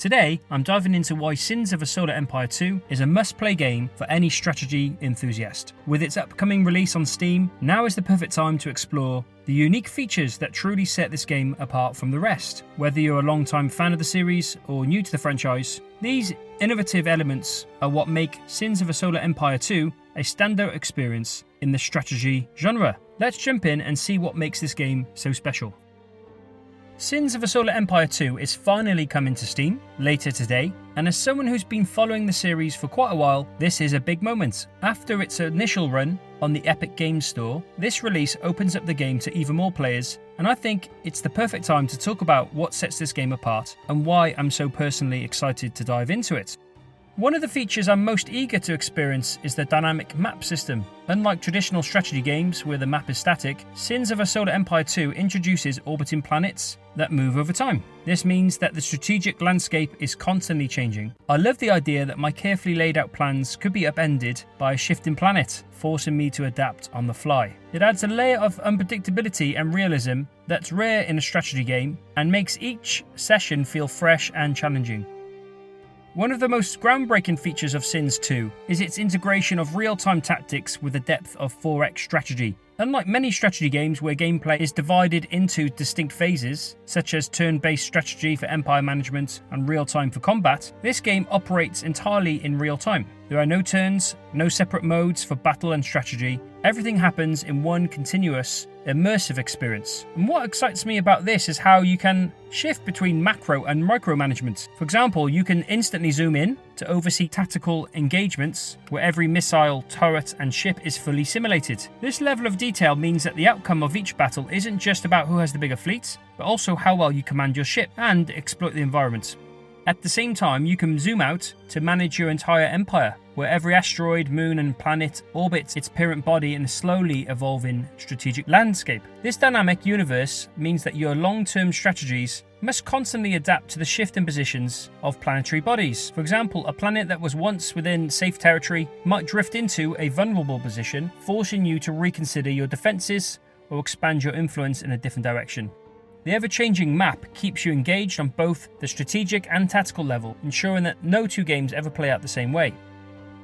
Today, I'm diving into why Sins of a Solar Empire 2 is a must-play game for any strategy enthusiast. With its upcoming release on Steam, now is the perfect time to explore the unique features that truly set this game apart from the rest. Whether you're a long-time fan of the series or new to the franchise, these innovative elements are what make Sins of a Solar Empire 2 a standout experience in the strategy genre. Let's jump in and see what makes this game so special. Sins of a Solar Empire 2 is finally coming to Steam later today, and as someone who's been following the series for quite a while, this is a big moment. After its initial run on the Epic Games Store, this release opens up the game to even more players, and I think it's the perfect time to talk about what sets this game apart and why I'm so personally excited to dive into it. One of the features I'm most eager to experience is the dynamic map system. Unlike traditional strategy games where the map is static, Sins of a Solar Empire 2 introduces orbiting planets that move over time. This means that the strategic landscape is constantly changing. I love the idea that my carefully laid out plans could be upended by a shifting planet, forcing me to adapt on the fly. It adds a layer of unpredictability and realism that's rare in a strategy game and makes each session feel fresh and challenging. One of the most groundbreaking features of Sins 2 is its integration of real-time tactics with the depth of 4X strategy. Unlike many strategy games where gameplay is divided into distinct phases, such as turn-based strategy for empire management and real-time for combat, this game operates entirely in real time. There are no turns, no separate modes for battle and strategy. Everything happens in one continuous, immersive experience. And what excites me about this is how you can shift between macro and micro management. For example, you can instantly zoom in to oversee tactical engagements where every missile, turret and ship is fully simulated. This level of detail means that the outcome of each battle isn't just about who has the bigger fleet, but also how well you command your ship and exploit the environment. At the same time, you can zoom out to manage your entire empire, where every asteroid, moon and planet orbits its parent body in a slowly evolving strategic landscape. This dynamic universe means that your long-term strategies must constantly adapt to the shifting positions of planetary bodies. For example, a planet that was once within safe territory might drift into a vulnerable position, forcing you to reconsider your defenses or expand your influence in a different direction. The ever-changing map keeps you engaged on both the strategic and tactical level, ensuring that no two games ever play out the same way.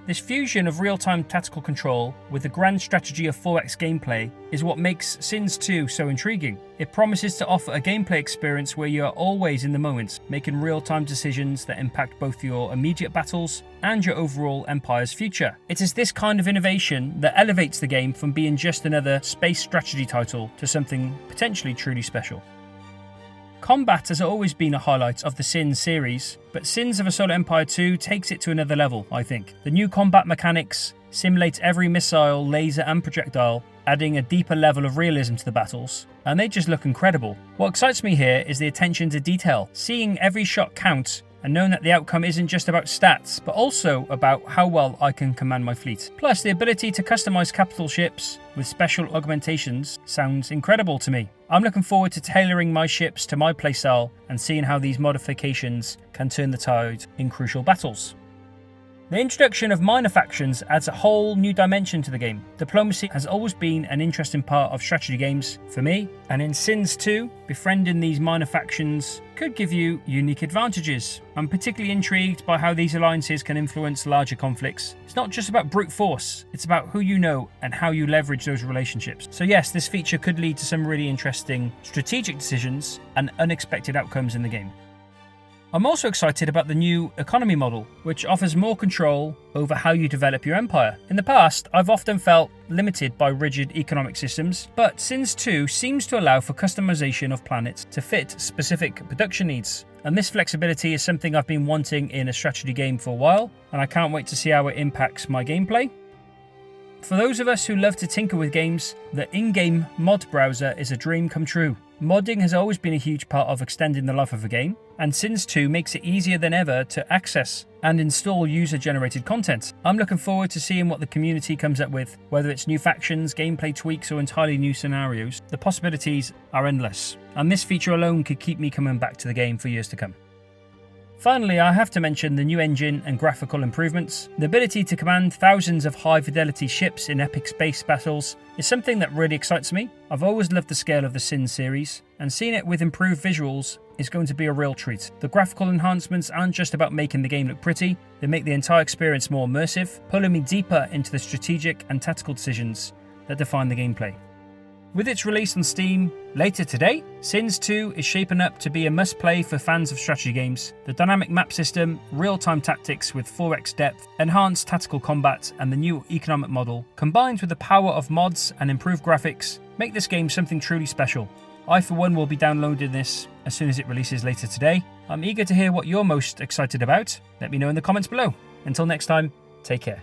This fusion of real-time tactical control with the grand strategy of 4X gameplay is what makes Sins 2 so intriguing. It promises to offer a gameplay experience where you are always in the moment, making real-time decisions that impact both your immediate battles and your overall empire's future. It is this kind of innovation that elevates the game from being just another space strategy title to something potentially truly special. Combat has always been a highlight of the Sins series, but Sins of a Solar Empire 2 takes it to another level, I think. The new combat mechanics simulate every missile, laser and projectile, adding a deeper level of realism to the battles, and they just look incredible. What excites me here is the attention to detail, seeing every shot count and knowing that the outcome isn't just about stats, but also about how well I can command my fleet. Plus, the ability to customize capital ships with special augmentations sounds incredible to me. I'm looking forward to tailoring my ships to my playstyle and seeing how these modifications can turn the tide in crucial battles. The introduction of minor factions adds a whole new dimension to the game. Diplomacy has always been an interesting part of strategy games for me, and in Sins 2, befriending these minor factions could give you unique advantages. I'm particularly intrigued by how these alliances can influence larger conflicts. It's not just about brute force, it's about who you know and how you leverage those relationships. So yes, this feature could lead to some really interesting strategic decisions and unexpected outcomes in the game. I'm also excited about the new economy model, which offers more control over how you develop your empire. In the past, I've often felt limited by rigid economic systems, but Sins 2 seems to allow for customization of planets to fit specific production needs. And this flexibility is something I've been wanting in a strategy game for a while, and I can't wait to see how it impacts my gameplay. For those of us who love to tinker with games, the in-game mod browser is a dream come true. Modding has always been a huge part of extending the life of a game, and Sins 2 makes it easier than ever to access and install user-generated content. I'm looking forward to seeing what the community comes up with, whether it's new factions, gameplay tweaks, or entirely new scenarios. The possibilities are endless, and this feature alone could keep me coming back to the game for years to come. Finally, I have to mention the new engine and graphical improvements. The ability to command thousands of high-fidelity ships in epic space battles is something that really excites me. I've always loved the scale of the Sins series, and seeing it with improved visuals is going to be a real treat. The graphical enhancements aren't just about making the game look pretty, they make the entire experience more immersive, pulling me deeper into the strategic and tactical decisions that define the gameplay. With its release on Steam later today, Sins 2 is shaping up to be a must-play for fans of strategy games. The dynamic map system, real-time tactics with 4x depth, enhanced tactical combat, and the new economic model, combined with the power of mods and improved graphics, make this game something truly special. I, for one, will be downloading this as soon as it releases later today. I'm eager to hear what you're most excited about. Let me know in the comments below. Until next time, take care.